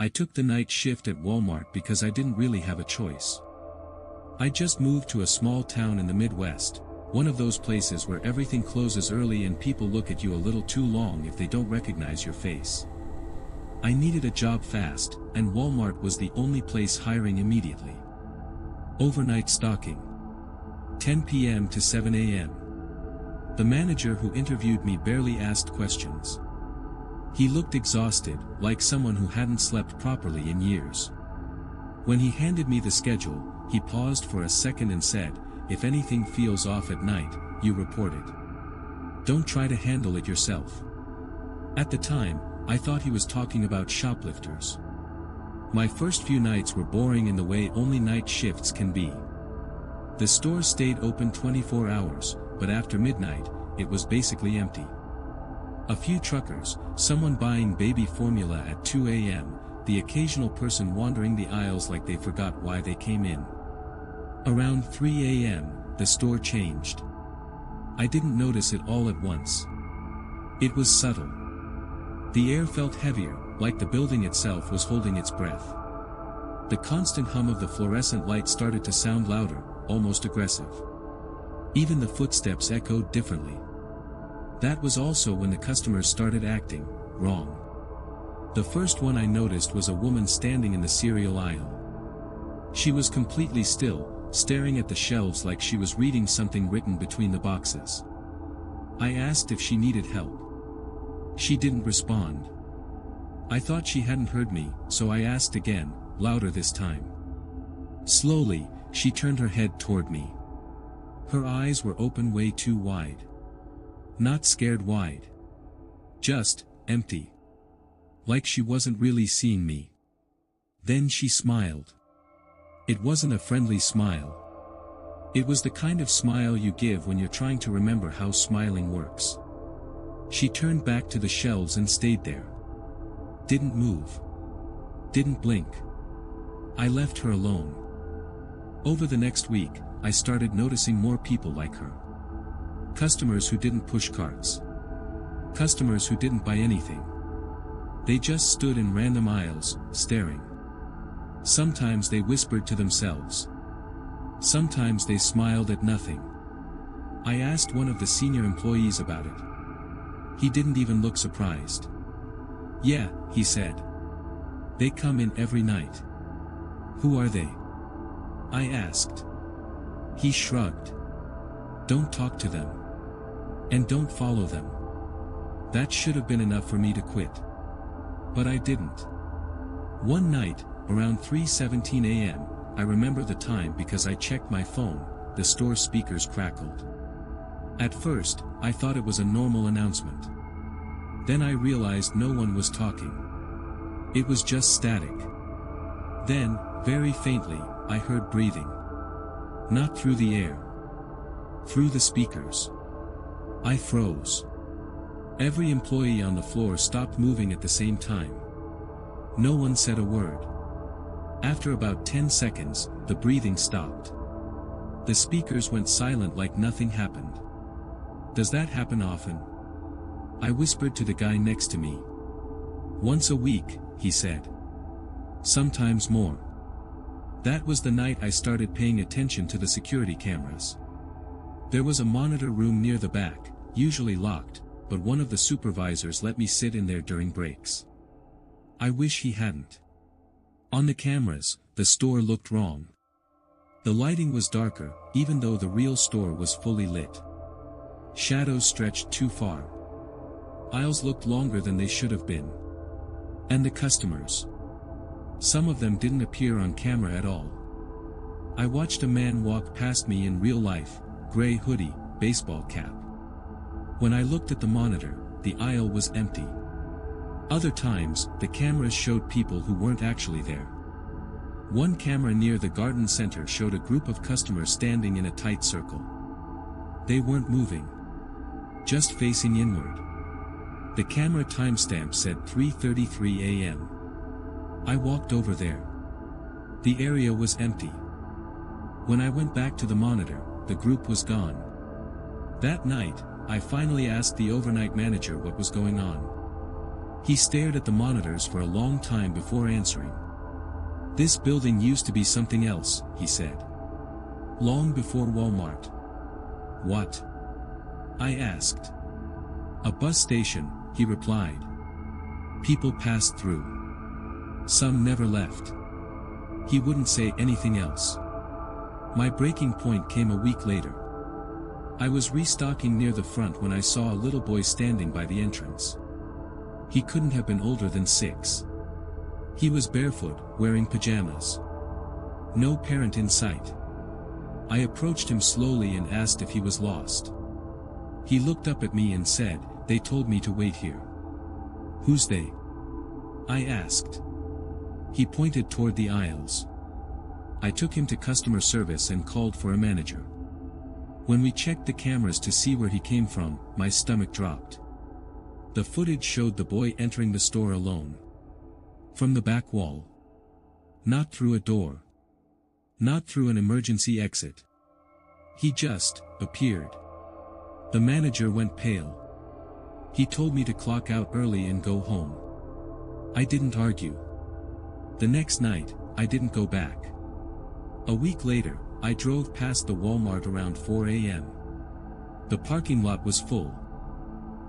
I took the night shift at Walmart because I didn't really have a choice. I just moved to a small town in the Midwest, one of those places where everything closes early and people look at you a little too long if they don't recognize your face. I needed a job fast, and Walmart was the only place hiring immediately. Overnight stocking. 10 p.m. to 7 a.m. The manager who interviewed me barely asked questions. He looked exhausted, like someone who hadn't slept properly in years. When he handed me the schedule, he paused for a second and said, "If anything feels off at night, you report it. Don't try to handle it yourself." At the time, I thought he was talking about shoplifters. My first few nights were boring in the way only night shifts can be. The store stayed open 24 hours, but after midnight, it was basically empty. A few truckers, someone buying baby formula at 2 a.m., the occasional person wandering the aisles like they forgot why they came in. Around 3 a.m., the store changed. I didn't notice it all at once. It was subtle. The air felt heavier, like the building itself was holding its breath. The constant hum of the fluorescent light started to sound louder, almost aggressive. Even the footsteps echoed differently. That was also when the customers started acting wrong. The first one I noticed was a woman standing in the cereal aisle. She was completely still, staring at the shelves like she was reading something written between the boxes. I asked if she needed help. She didn't respond. I thought she hadn't heard me, so I asked again, louder this time. Slowly, she turned her head toward me. Her eyes were open way too wide. Not scared wide. Just empty. Like she wasn't really seeing me. Then she smiled. It wasn't a friendly smile. It was the kind of smile you give when you're trying to remember how smiling works. She turned back to the shelves and stayed there. Didn't move. Didn't blink. I left her alone. Over the next week, I started noticing more people like her. Customers who didn't push carts. Customers who didn't buy anything. They just stood in random aisles, staring. Sometimes they whispered to themselves. Sometimes they smiled at nothing. I asked one of the senior employees about it. He didn't even look surprised. "Yeah," he said. "They come in every night." "Who are they?" I asked. He shrugged. "Don't talk to them. And don't follow them." That should have been enough for me to quit. But I didn't. One night, around 3:17 a.m., I remember the time because I checked my phone, the store speakers crackled. At first, I thought it was a normal announcement. Then I realized no one was talking. It was just static. Then, very faintly, I heard breathing. Not through the air. Through the speakers. I froze. Every employee on the floor stopped moving at the same time. No one said a word. After about 10 seconds, the breathing stopped. The speakers went silent like nothing happened. "Does that happen often?" I whispered to the guy next to me. "Once a week," he said. "Sometimes more." That was the night I started paying attention to the security cameras. There was a monitor room near the back, usually locked, but one of the supervisors let me sit in there during breaks. I wish he hadn't. On the cameras, the store looked wrong. The lighting was darker, even though the real store was fully lit. Shadows stretched too far. Aisles looked longer than they should have been. And the customers. Some of them didn't appear on camera at all. I watched a man walk past me in real life, gray hoodie, baseball cap. When I looked at the monitor, the aisle was empty. Other times, the cameras showed people who weren't actually there. One camera near the garden center showed a group of customers standing in a tight circle. They weren't moving. Just facing inward. The camera timestamp said 3:33 a.m. I walked over there. The area was empty. When I went back to the monitor, the group was gone. That night, I finally asked the overnight manager what was going on. He stared at the monitors for a long time before answering. "This building used to be something else," he said. "Long before Walmart." "What?" I asked. "A bus station," he replied. "People passed through. Some never left." He wouldn't say anything else. My breaking point came a week later. I was restocking near the front when I saw a little boy standing by the entrance. He couldn't have been older than 6. He was barefoot, wearing pajamas. No parent in sight. I approached him slowly and asked if he was lost. He looked up at me and said, "They told me to wait here." "Who's they?" I asked. He pointed toward the aisles. I took him to customer service and called for a manager. When we checked the cameras to see where he came from, my stomach dropped. The footage showed the boy entering the store alone. From the back wall. Not through a door. Not through an emergency exit. He just appeared. The manager went pale. He told me to clock out early and go home. I didn't argue. The next night, I didn't go back. A week later, I drove past the Walmart around 4 a.m. The parking lot was full.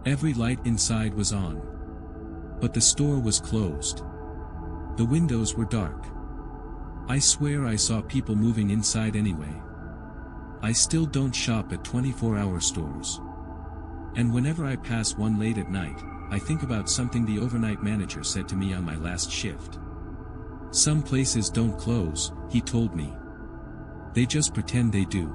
Every light inside was on. But the store was closed. The windows were dark. I swear I saw people moving inside anyway. I still don't shop at 24-hour stores. And whenever I pass one late at night, I think about something the overnight manager said to me on my last shift. "Some places don't close," he told me. "They just pretend they do."